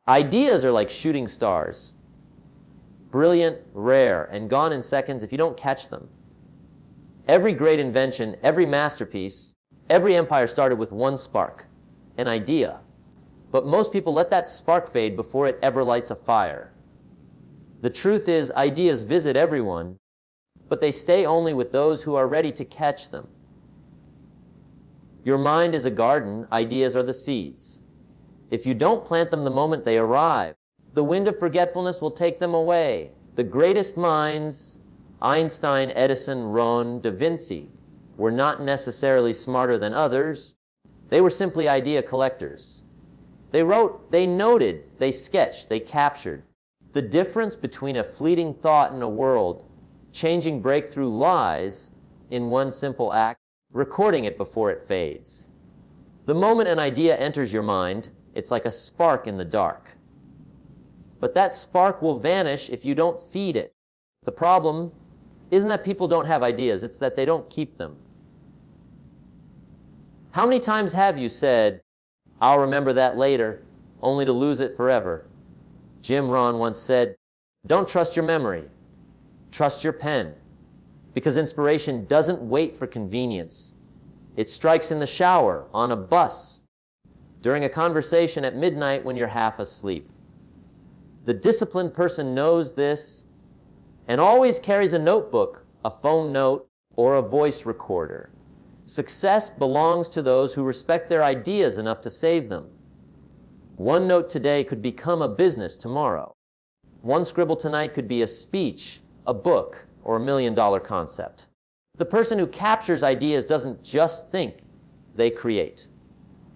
Ideas are like shooting stars. Brilliant, rare, and gone in seconds if you don't catch them. Every great invention, every masterpiece, every empire started with one spark, an idea. But most people let that spark fade before it ever lights a fire. The truth is, ideas visit everyone, but they stay only with those who are ready to catch them. Your mind is a garden, ideas are the seeds. If you don't plant them the moment they arrive, the wind of forgetfulness will take them away. The greatest minds, Einstein, Edison, Rohn, Da Vinci, were not necessarily smarter than others. They were simply idea collectors. They wrote, they noted, they sketched, they captured. The difference between a fleeting thought and a world-changing breakthrough lies in one simple act, recording it before it fades. The moment an idea enters your mind, it's like a spark in the dark. But that spark will vanish if you don't feed it. The problem isn't that people don't have ideas, it's that they don't keep them. How many times have you said, "I'll remember that later," only to lose it forever? Jim Rohn once said, "Don't trust your memory, trust your pen," because inspiration doesn't wait for convenience. It strikes in the shower, on a bus, during a conversation at midnight when you're half asleep. The disciplined person knows this and always carries a notebook, a phone note, or a voice recorder. Success belongs to those who respect their ideas enough to save them. One note today could become a business tomorrow. One scribble tonight could be a speech, a book, or a million-dollar concept. The person who captures ideas doesn't just think, they create.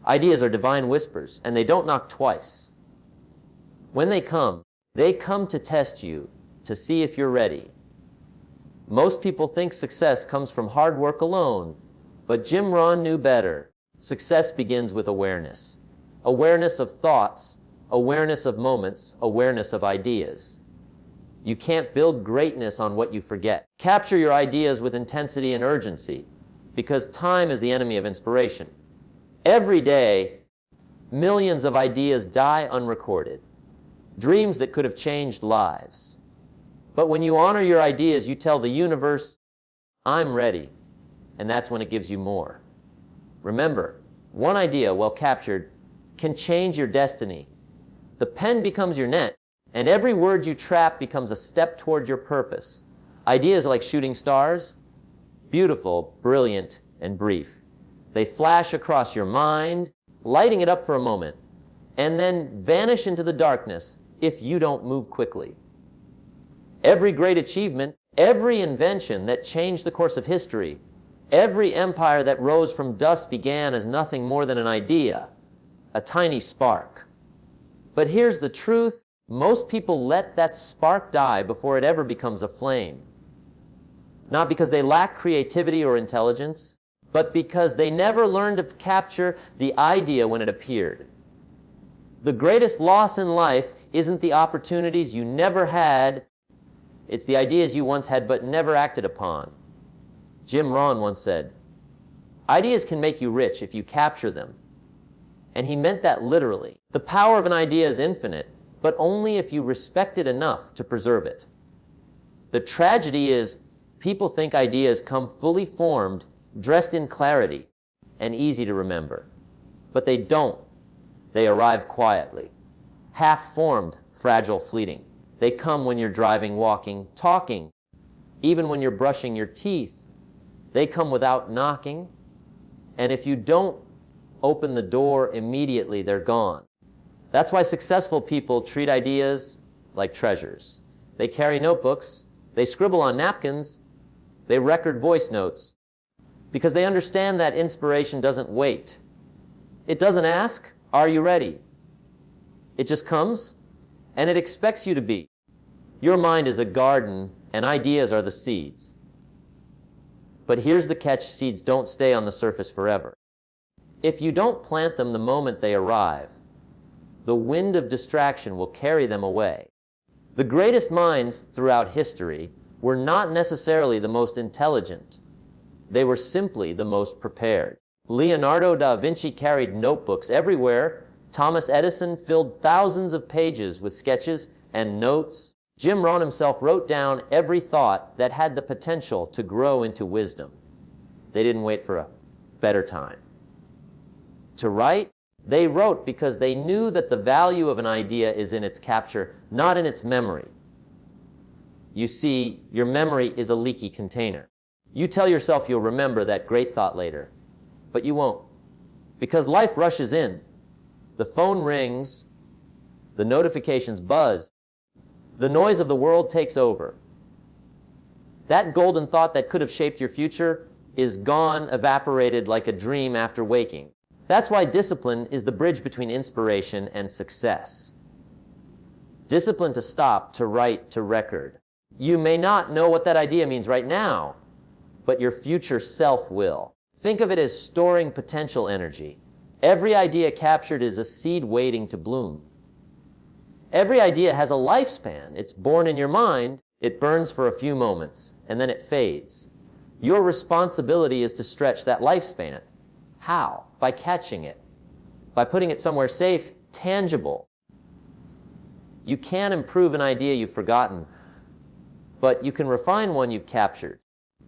Ideas are divine whispers, and they don't knock twice. When they come to test you, to see if you're ready. Most people think success comes from hard work alone, but Jim Rohn knew better. Success begins with awareness. Awareness of thoughts, awareness of moments, awareness of ideas. You can't build greatness on what you forget. Capture your ideas with intensity and urgency, because time is the enemy of inspiration. Every day, millions of ideas die unrecorded. Dreams that could have changed lives. But when you honor your ideas, you tell the universe, "I'm ready," and that's when it gives you more. Remember, one idea, well captured, can change your destiny. The pen becomes your net, and every word you trap becomes a step toward your purpose. Ideas like shooting stars, beautiful, brilliant, and brief. They flash across your mind, lighting it up for a moment, and then vanish into the darkness if you don't move quickly. Every great achievement, every invention that changed the course of history, every empire that rose from dust began as nothing more than an idea, a tiny spark. But here's the truth, most people let that spark die before it ever becomes a flame. Not because they lack creativity or intelligence, but because they never learned to capture the idea when it appeared. The greatest loss in life isn't the opportunities you never had, it's the ideas you once had but never acted upon. Jim Rohn once said, "Ideas can make you rich if you capture them." And he meant that literally. The power of an idea is infinite, but only if you respect it enough to preserve it. The tragedy is, people think ideas come fully formed, dressed in clarity, and easy to remember. But they don't. They arrive quietly, half-formed, fragile, fleeting. They come when you're driving, walking, talking, even when you're brushing your teeth. They come without knocking, and if you don't open the door immediately, they're gone. That's why successful people treat ideas like treasures. They carry notebooks, they scribble on napkins, they record voice notes, because they understand that inspiration doesn't wait. It doesn't ask, "Are you ready?" It just comes, and it expects you to be. Your mind is a garden, and ideas are the seeds. But here's the catch, seeds don't stay on the surface forever. If you don't plant them the moment they arrive, the wind of distraction will carry them away. The greatest minds throughout history were not necessarily the most intelligent. They were simply the most prepared. Leonardo da Vinci carried notebooks everywhere Thomas Edison filled thousands of pages with sketches and notes. Jim Rohn himself wrote down every thought that had the potential to grow into wisdom. They didn't wait for a better time. To write, they wrote because they knew that the value of an idea is in its capture, not in its memory. You see, your memory is a leaky container. You tell yourself you'll remember that great thought later, but you won't. Because life rushes in. The phone rings, the notifications buzz, the noise of the world takes over. That golden thought that could have shaped your future is gone, evaporated like a dream after waking. That's why discipline is the bridge between inspiration and success. Discipline to stop, to write, to record. You may not know what that idea means right now, but your future self will. Think of it as storing potential energy. Every idea captured is a seed waiting to bloom. Every idea has a lifespan. It's born in your mind, it burns for a few moments, and then it fades. Your responsibility is to stretch that lifespan. How? By catching it, by putting it somewhere safe, tangible. You can improve an idea you've forgotten, but you can refine one you've captured.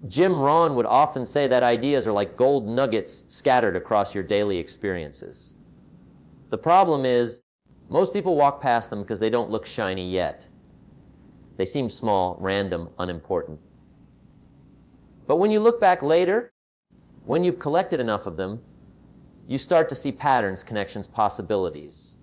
Jim Rohn would often say that ideas are like gold nuggets scattered across your daily experiences. The problem is, most people walk past them because they don't look shiny yet. They seem small, random, unimportant. But when you look back later, when you've collected enough of them, you start to see patterns, connections, possibilities.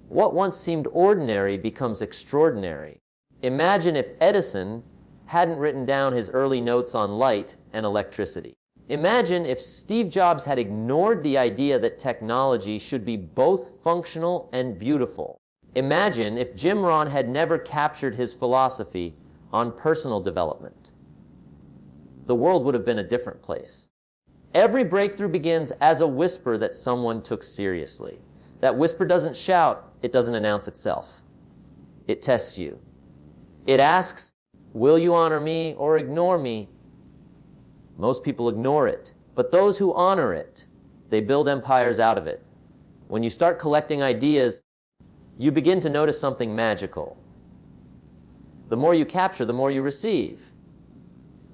What once seemed ordinary becomes extraordinary. Imagine if Edison hadn't written down his early notes on light and electricity. Imagine if Steve Jobs had ignored the idea that technology should be both functional and beautiful. Imagine if Jim Rohn had never captured his philosophy on personal development. The world would have been a different place. Every breakthrough begins as a whisper that someone took seriously. That whisper doesn't shout, it doesn't announce itself. It tests you. It asks, will you honor me or ignore me? Most people ignore it, but those who honor it, they build empires out of it. When you start collecting ideas, you begin to notice something magical. The more you capture, the more you receive.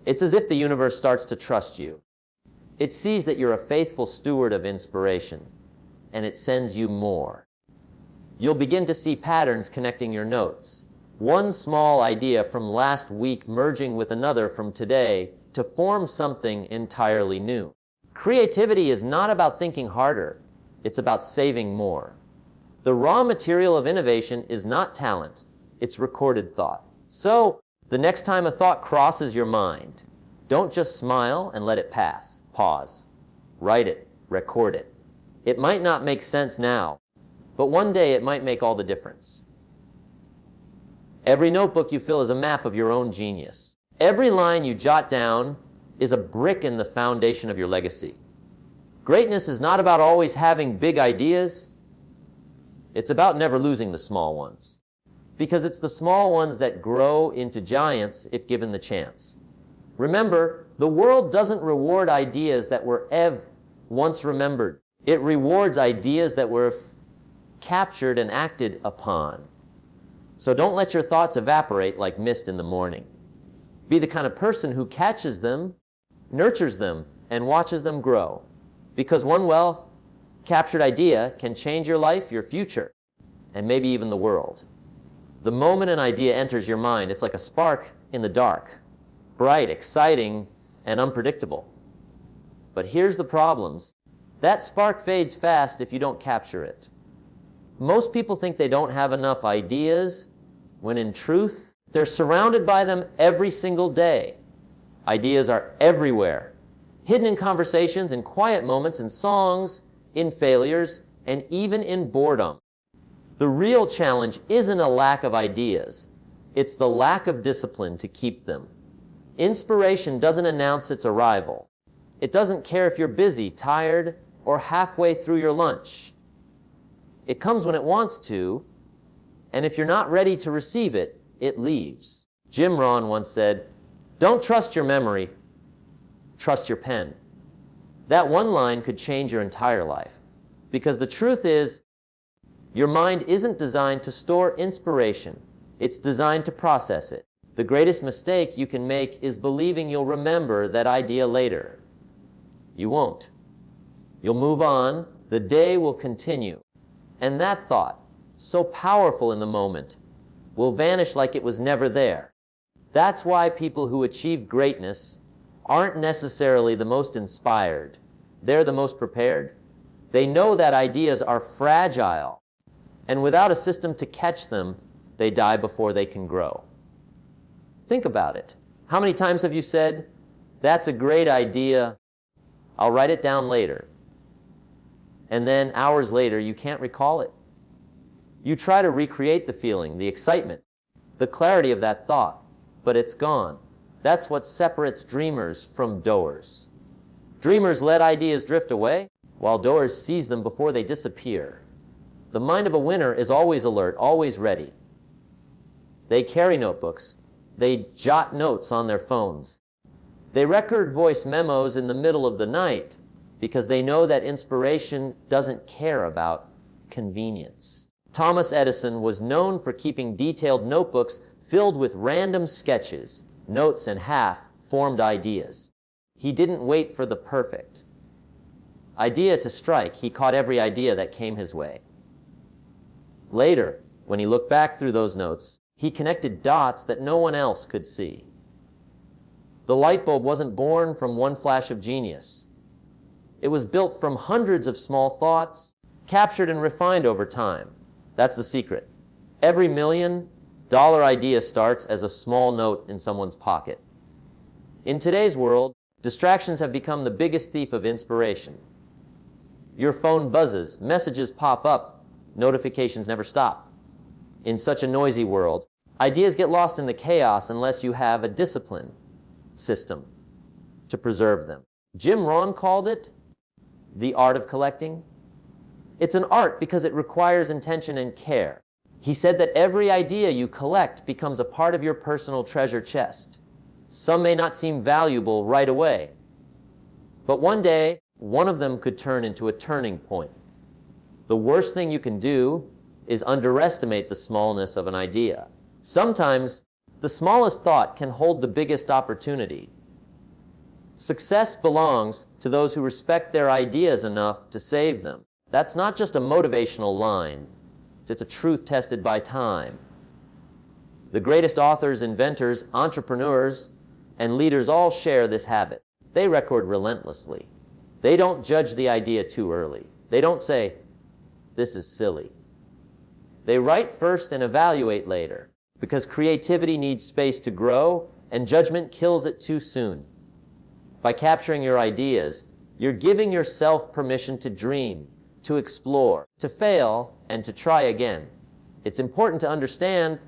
It's as if the universe starts to trust you. It sees that you're a faithful steward of inspiration, and it sends you more. You'll begin to see patterns connecting your notes. One small idea from last week merging with another from today to form something entirely new. Creativity is not about thinking harder. It's about saving more. The raw material of innovation is not talent. It's recorded thought. So, the next time a thought crosses your mind, don't just smile and let it pass. Pause. Write it. Record it. It might not make sense now, but one day it might make all the difference. Every notebook you fill is a map of your own genius. Every line you jot down is a brick in the foundation of your legacy. Greatness is not about always having big ideas. It's about never losing the small ones. Because it's the small ones that grow into giants if given the chance. Remember, the world doesn't reward ideas that were once remembered. It rewards ideas that were captured and acted upon. So don't let your thoughts evaporate like mist in the morning. Be the kind of person who catches them, nurtures them, and watches them grow. Because one well-captured idea can change your life, your future, and maybe even the world. The moment an idea enters your mind, it's like a spark in the dark. Bright, exciting, and unpredictable. But here's the problems. That spark fades fast if you don't capture it. Most people think they don't have enough ideas, when in truth, they're surrounded by them every single day. Ideas are everywhere, hidden in conversations, in quiet moments, in songs, in failures, and even in boredom. The real challenge isn't a lack of ideas. It's the lack of discipline to keep them. Inspiration doesn't announce its arrival. It doesn't care if you're busy, tired, or halfway through your lunch. It comes when it wants to, and if you're not ready to receive it, it leaves. Jim Rohn once said, "Don't trust your memory, trust your pen." That one line could change your entire life. Because the truth is, your mind isn't designed to store inspiration. It's designed to process it. The greatest mistake you can make is believing you'll remember that idea later. You won't. You'll move on. The day will continue. And that thought, so powerful in the moment, will vanish like it was never there. That's why people who achieve greatness aren't necessarily the most inspired. They're the most prepared. They know that ideas are fragile, and without a system to catch them, they die before they can grow. Think about it. How many times have you said, "That's a great idea, I'll write it down later," and then hours later you can't recall it? You try to recreate the feeling, the excitement, the clarity of that thought, but it's gone. That's what separates dreamers from doers. Dreamers let ideas drift away, while doers seize them before they disappear. The mind of a winner is always alert, always ready. They carry notebooks. They jot notes on their phones. They record voice memos in the middle of the night because they know that inspiration doesn't care about convenience. Thomas Edison was known for keeping detailed notebooks filled with random sketches, notes, and half-formed ideas. He didn't wait for the perfect idea to strike. He caught every idea that came his way. Later, when he looked back through those notes, he connected dots that no one else could see. The light bulb wasn't born from one flash of genius. It was built from hundreds of small thoughts, captured and refined over time. That's the secret. Every $1 million idea starts as a small note in someone's pocket. In today's world, distractions have become the biggest thief of inspiration. Your phone buzzes, messages pop up, notifications never stop. In such a noisy world, ideas get lost in the chaos unless you have a discipline system to preserve them. Jim Rohn called it the art of collecting. It's an art because it requires intention and care. He said that every idea you collect becomes a part of your personal treasure chest. Some may not seem valuable right away, but one day, one of them could turn into a turning point. The worst thing you can do is underestimate the smallness of an idea. Sometimes, the smallest thought can hold the biggest opportunity. Success belongs to those who respect their ideas enough to save them. That's not just a motivational line. It's a truth tested by time. The greatest authors, inventors, entrepreneurs, and leaders all share this habit. They record relentlessly. They don't judge the idea too early. They don't say, "This is silly." They write first and evaluate later, because creativity needs space to grow, and judgment kills it too soon. By capturing your ideas, you're giving yourself permission to dream, to explore, to fail, and to try again. It's important to understand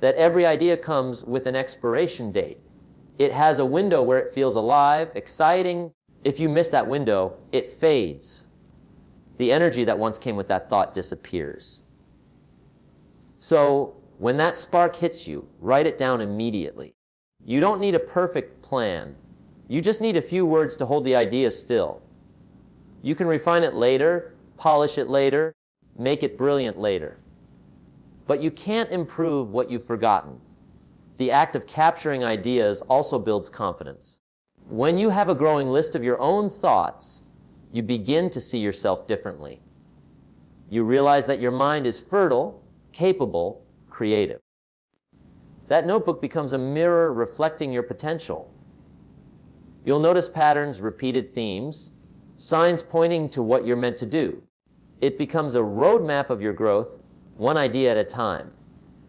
that every idea comes with an expiration date. It has a window where it feels alive, exciting. If you miss that window, it fades. The energy that once came with that thought disappears. So, when that spark hits you, write it down immediately. You don't need a perfect plan. You just need a few words to hold the idea still. You can refine it later, polish it later, make it brilliant later. But you can't improve what you've forgotten. The act of capturing ideas also builds confidence. When you have a growing list of your own thoughts, you begin to see yourself differently. You realize that your mind is fertile, capable, creative. That notebook becomes a mirror reflecting your potential. You'll notice patterns, repeated themes, signs pointing to what you're meant to do. It becomes a roadmap of your growth, one idea at a time.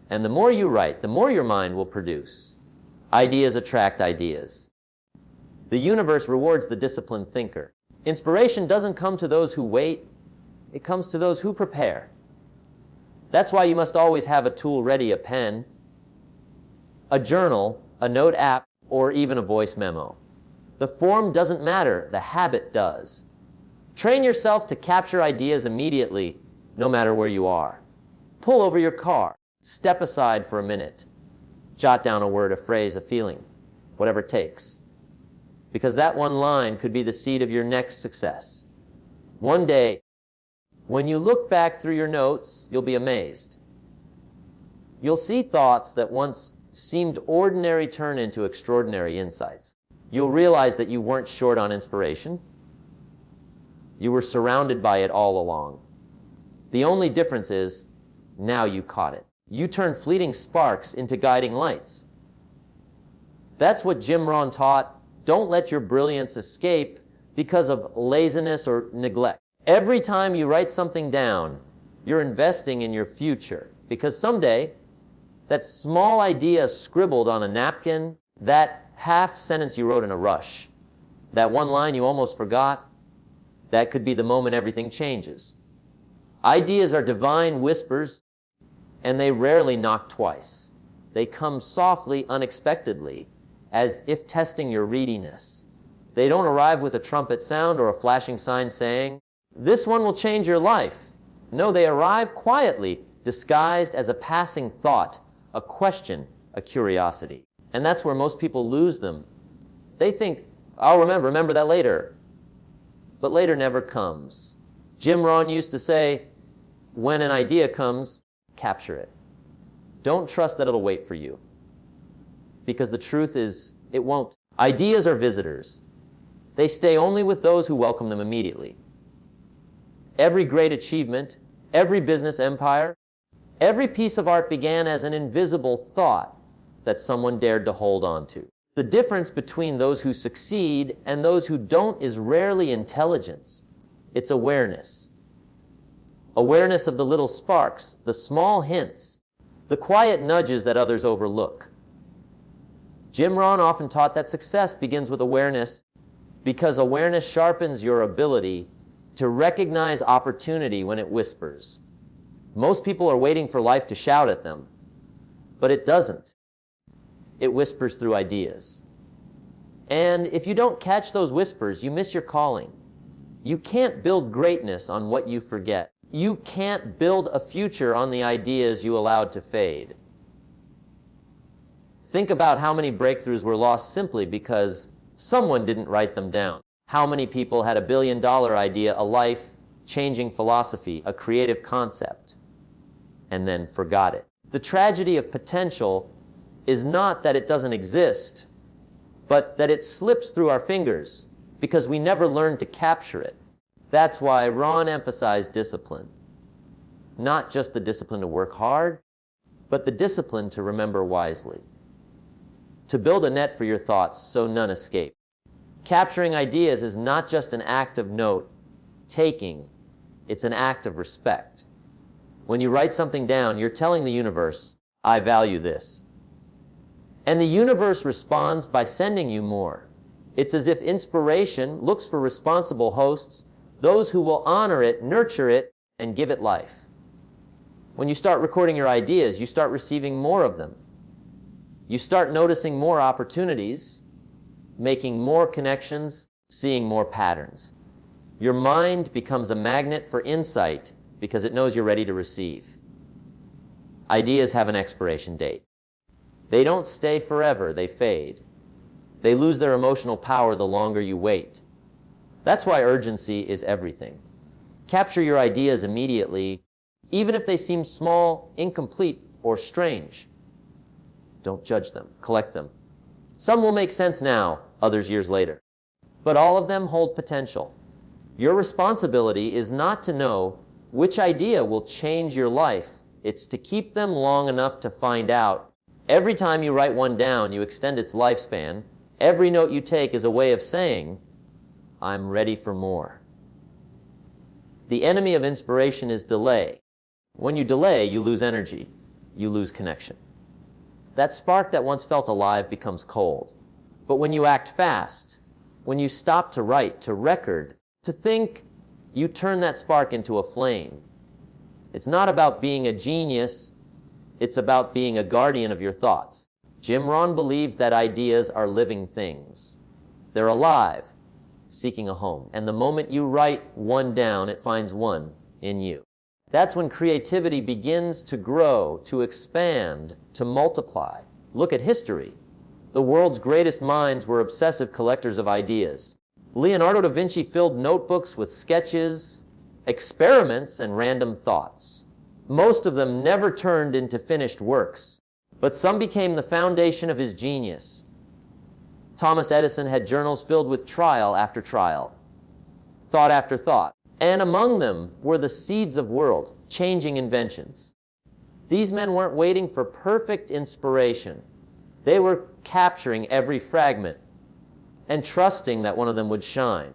And the more you write, the more your mind will produce. Ideas attract ideas. The universe rewards the disciplined thinker. Inspiration doesn't come to those who wait. It comes to those who prepare. That's why you must always have a tool ready, a pen, a journal, a note app, or even a voice memo. The form doesn't matter, the habit does. Train yourself to capture ideas immediately, no matter where you are. Pull over your car, step aside for a minute, jot down a word, a phrase, a feeling, whatever it takes. Because that one line could be the seed of your next success. One day, When you look back through your notes, you'll be amazed. You'll see thoughts that once seemed ordinary turn into extraordinary insights. You'll realize that you weren't short on inspiration. You were surrounded by it all along. The only difference is, now you caught it. You turn fleeting sparks into guiding lights. That's what Jim Rohn taught. Don't let your brilliance escape because of laziness or neglect. Every time you write something down, you're investing in your future, because someday, that small idea scribbled on a napkin, that half sentence you wrote in a rush, that one line you almost forgot, that could be the moment everything changes. Ideas are divine whispers, and they rarely knock twice. They come softly, unexpectedly, as if testing your readiness. They don't arrive with a trumpet sound or a flashing sign saying, "This one will change your life." No, they arrive quietly, disguised as a passing thought, a question, a curiosity. And that's where most people lose them. They think, "I'll remember that later." But later never comes. Jim Rohn used to say, when an idea comes, capture it. Don't trust that it'll wait for you. Because the truth is, it won't. Ideas are visitors. They stay only with those who welcome them immediately. Every great achievement, every business empire, every piece of art began as an invisible thought that someone dared to hold on to. The difference between those who succeed and those who don't is rarely intelligence. It's awareness. Awareness of the little sparks, the small hints, the quiet nudges that others overlook. Jim Rohn often taught that success begins with awareness, because awareness sharpens your ability to recognize opportunity when it whispers. Most people are waiting for life to shout at them, but it doesn't. It whispers through ideas. And if you don't catch those whispers, you miss your calling. You can't build greatness on what you forget. You can't build a future on the ideas you allowed to fade. Think about how many breakthroughs were lost simply because someone didn't write them down. How many people had a billion-dollar idea, a life-changing philosophy, a creative concept, and then forgot it. The tragedy of potential is not that it doesn't exist, but that it slips through our fingers because we never learned to capture it. That's why Rohn emphasized discipline. Not just the discipline to work hard, but the discipline to remember wisely. To build a net for your thoughts so none escape. Capturing ideas is not just an act of note-taking, it's an act of respect. When you write something down, you're telling the universe, "I value this." And the universe responds by sending you more. It's as if inspiration looks for responsible hosts, those who will honor it, nurture it, and give it life. When you start recording your ideas, you start receiving more of them. You start noticing more opportunities, making more connections, seeing more patterns. Your mind becomes a magnet for insight because it knows you're ready to receive. Ideas have an expiration date. They don't stay forever, they fade. They lose their emotional power the longer you wait. That's why urgency is everything. Capture your ideas immediately, even if they seem small, incomplete, or strange. Don't judge them, collect them. Some will make sense now, others years later. But all of them hold potential. Your responsibility is not to know which idea will change your life. It's to keep them long enough to find out. Every time you write one down, you extend its lifespan. Every note you take is a way of saying, "I'm ready for more." The enemy of inspiration is delay. When you delay, you lose energy. You lose connection. That spark that once felt alive becomes cold. But when you act fast, when you stop to write, to record, to think, you turn that spark into a flame. It's not about being a genius. It's about being a guardian of your thoughts. Jim Rohn believed that ideas are living things. They're alive, seeking a home. And the moment you write one down, it finds one in you. That's when creativity begins to grow, to expand, to multiply. Look at history. The world's greatest minds were obsessive collectors of ideas. Leonardo da Vinci filled notebooks with sketches experiments and random thoughts. Most of them never turned into finished works, but some became the foundation of his genius. Thomas Edison had journals filled with trial after trial, thought after thought, and among them were the seeds of world-changing inventions. These men weren't waiting for perfect inspiration. They were capturing every fragment and trusting that one of them would shine.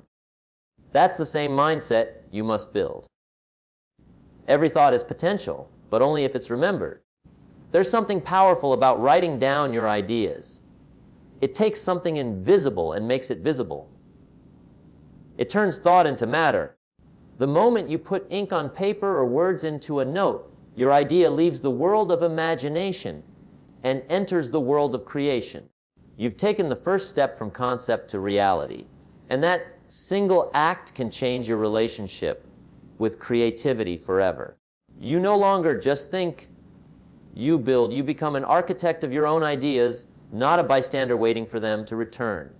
That's the same mindset you must build. Every thought is potential, but only if it's remembered. There's something powerful about writing down your ideas. It takes something invisible and makes it visible. It turns thought into matter. The moment you put ink on paper or words into a note, your idea leaves the world of imagination and enters the world of creation. You've taken the first step from concept to reality, and that single act can change your relationship with creativity forever. You no longer just think, you build. You become an architect of your own ideas, not a bystander waiting for them to return.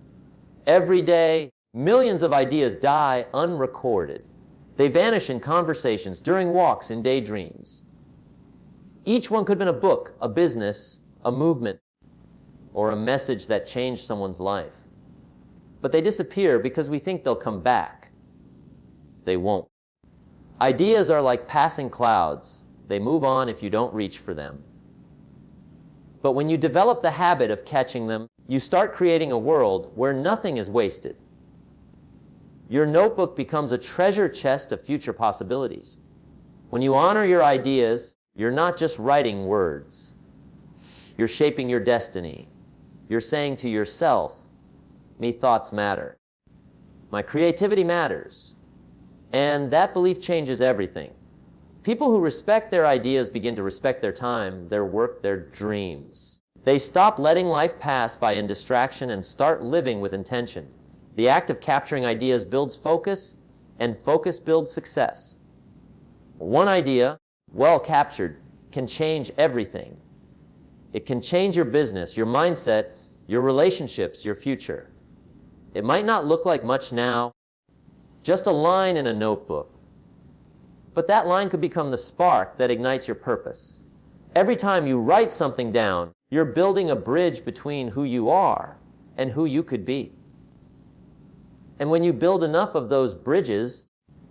Every day, millions of ideas die unrecorded. They vanish in conversations, during walks, in daydreams. Each one could have been a book, a business, a movement, or a message that changed someone's life. But they disappear because we think they'll come back. They won't. Ideas are like passing clouds. They move on if you don't reach for them. But when you develop the habit of catching them, you start creating a world where nothing is wasted. Your notebook becomes a treasure chest of future possibilities. When you honor your ideas, you're not just writing words. You're shaping your destiny. You're saying to yourself, me thoughts matter. My creativity matters. And that belief changes everything. People who respect their ideas begin to respect their time, their work, their dreams. They stop letting life pass by in distraction and start living with intention. The act of capturing ideas builds focus, and focus builds success. One idea, well captured, can change everything. It can change your business, your mindset, your relationships, your future. It might not look like much now, just a line in a notebook. But that line could become the spark that ignites your purpose. Every time you write something down, you're building a bridge between who you are and who you could be. And when you build enough of those bridges,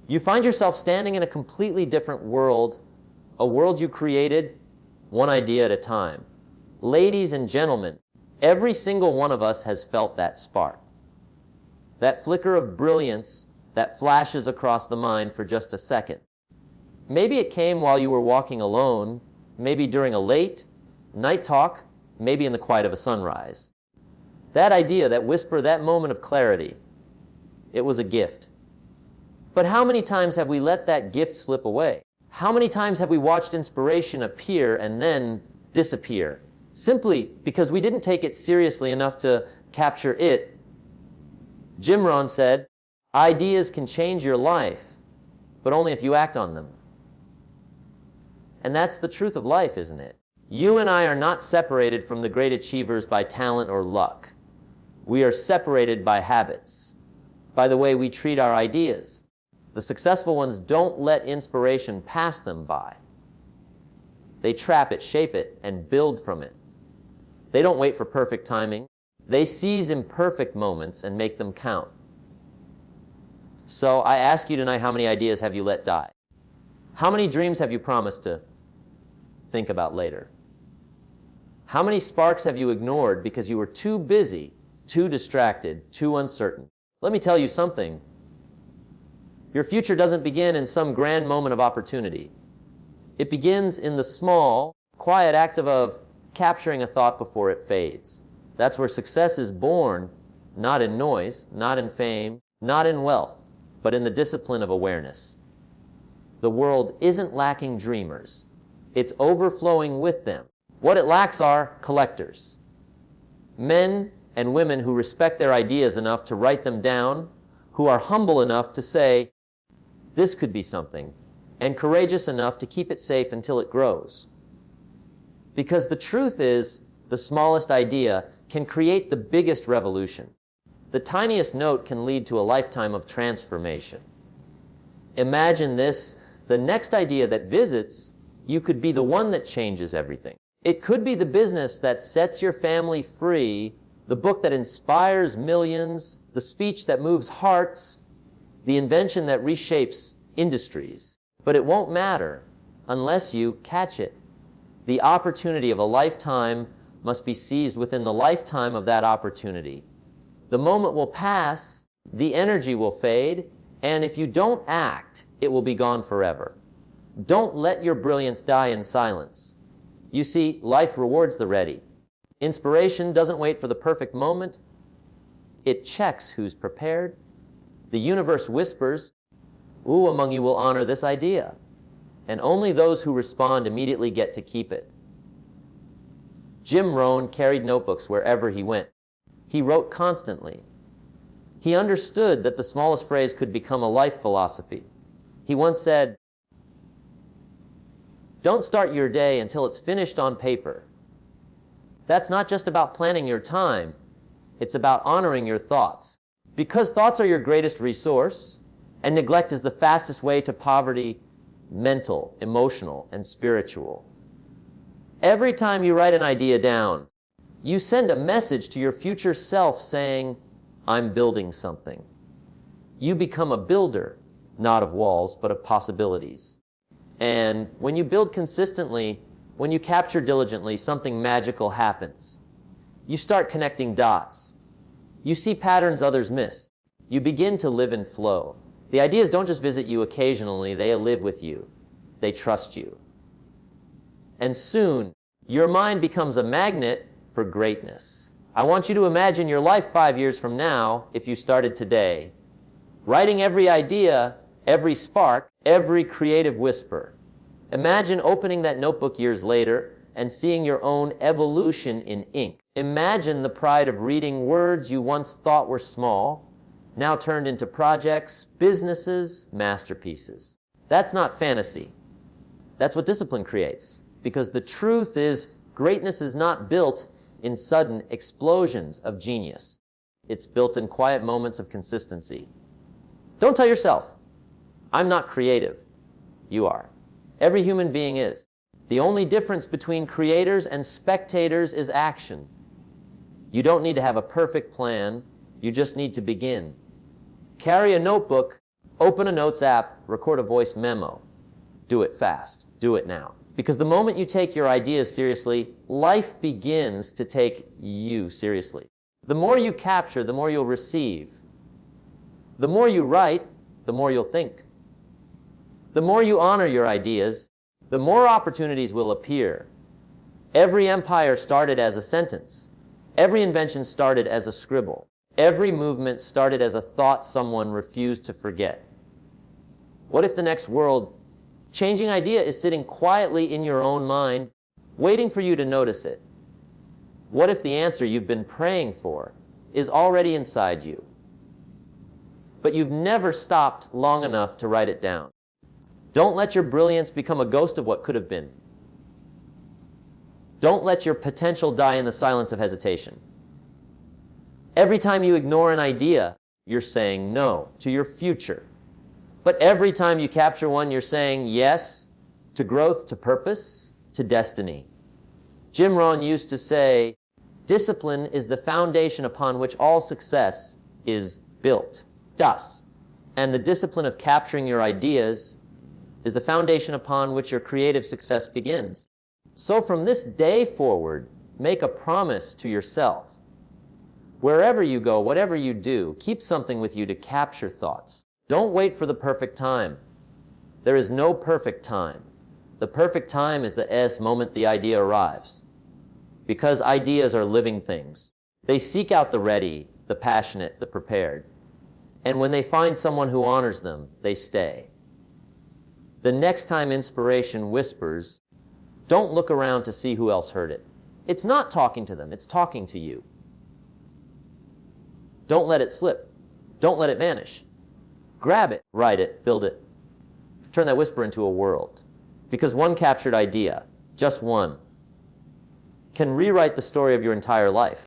you find yourself standing in a completely different world, a world you created one idea at a time. Ladies and gentlemen, every single one of us has felt that spark, that flicker of brilliance that flashes across the mind for just a second. Maybe it came while you were walking alone, maybe during a late night talk, maybe in the quiet of a sunrise. That idea, that whisper, that moment of clarity, it was a gift. But how many times have we let that gift slip away? How many times have we watched inspiration appear and then disappear, simply because we didn't take it seriously enough to capture it? Jim Rohn said, ideas can change your life, but only if you act on them. And that's the truth of life, isn't it? You and I are not separated from the great achievers by talent or luck. We are separated by habits, by the way we treat our ideas. The successful ones don't let inspiration pass them by. They trap it, shape it, and build from it. They don't wait for perfect timing. They seize imperfect moments and make them count. So I ask you tonight, how many ideas have you let die? How many dreams have you promised to think about later? How many sparks have you ignored because you were too busy, too distracted, too uncertain? Let me tell you something. Your future doesn't begin in some grand moment of opportunity. It begins in the small, quiet act of capturing a thought before it fades. That's where success is born, not in noise, not in fame, not in wealth, but in the discipline of awareness. The world isn't lacking dreamers. It's overflowing with them. What it lacks are collectors. Men and women who respect their ideas enough to write them down, who are humble enough to say, this could be something, and courageous enough to keep it safe until it grows. Because the truth is, the smallest idea can create the biggest revolution. The tiniest note can lead to a lifetime of transformation. Imagine this, the next idea that visits, you could be the one that changes everything. It could be the business that sets your family free, the book that inspires millions, the speech that moves hearts, the invention that reshapes industries. But it won't matter unless you catch it. The opportunity of a lifetime must be seized within the lifetime of that opportunity. The moment will pass, the energy will fade, and if you don't act, it will be gone forever. Don't let your brilliance die in silence. You see, life rewards the ready. Inspiration doesn't wait for the perfect moment. It checks who's prepared. The universe whispers, "Who among you will honor this idea?" And only those who respond immediately get to keep it. Jim Rohn carried notebooks wherever he went. He wrote constantly. He understood that the smallest phrase could become a life philosophy. He once said, "Don't start your day until it's finished on paper." That's not just about planning your time. It's about honoring your thoughts. Because thoughts are your greatest resource, and neglect is the fastest way to poverty, mental, emotional, and spiritual. Every time you write an idea down, you send a message to your future self saying, "I'm building something." You become a builder, not of walls, but of possibilities. And when you build consistently, when you capture diligently, something magical happens. You start connecting dots. You see patterns others miss. You begin to live in flow. The ideas don't just visit you occasionally, they live with you. They trust you. And soon, your mind becomes a magnet for greatness. I want you to imagine your life 5 years from now, if you started today, writing every idea, every spark, every creative whisper. Imagine opening that notebook years later and seeing your own evolution in ink. Imagine the pride of reading words you once thought were small, now turned into projects, businesses, masterpieces. That's not fantasy. That's what discipline creates. Because the truth is, greatness is not built in sudden explosions of genius. It's built in quiet moments of consistency. Don't tell yourself, "I'm not creative." You are. Every human being is. The only difference between creators and spectators is action. You don't need to have a perfect plan. You just need to begin. Carry a notebook, open a notes app, record a voice memo. Do it fast. Do it now. Because the moment you take your ideas seriously, life begins to take you seriously. The more you capture, the more you'll receive. The more you write, the more you'll think. The more you honor your ideas, the more opportunities will appear. Every empire started as a sentence. Every invention started as a scribble. Every movement started as a thought someone refused to forget. What if the next world-changing idea is sitting quietly in your own mind, waiting for you to notice it? What if the answer you've been praying for is already inside you, but you've never stopped long enough to write it down? Don't let your brilliance become a ghost of what could have been. Don't let your potential die in the silence of hesitation. Every time you ignore an idea, you're saying no to your future. But every time you capture one, you're saying yes to growth, to purpose, to destiny. Jim Rohn used to say, "Discipline is the foundation upon which all success is built." Das. And the discipline of capturing your ideas is the foundation upon which your creative success begins. So from this day forward, make a promise to yourself. Wherever you go, whatever you do, keep something with you to capture thoughts. Don't wait for the perfect time. There is no perfect time. The perfect time is the moment the idea arrives. Because ideas are living things. They seek out the ready, the passionate, the prepared. And when they find someone who honors them, they stay. The next time inspiration whispers, don't look around to see who else heard it. It's not talking to them, it's talking to you. Don't let it slip. Don't let it vanish. Grab it, write it, build it. Turn that whisper into a world. Because one captured idea, just one, can rewrite the story of your entire life.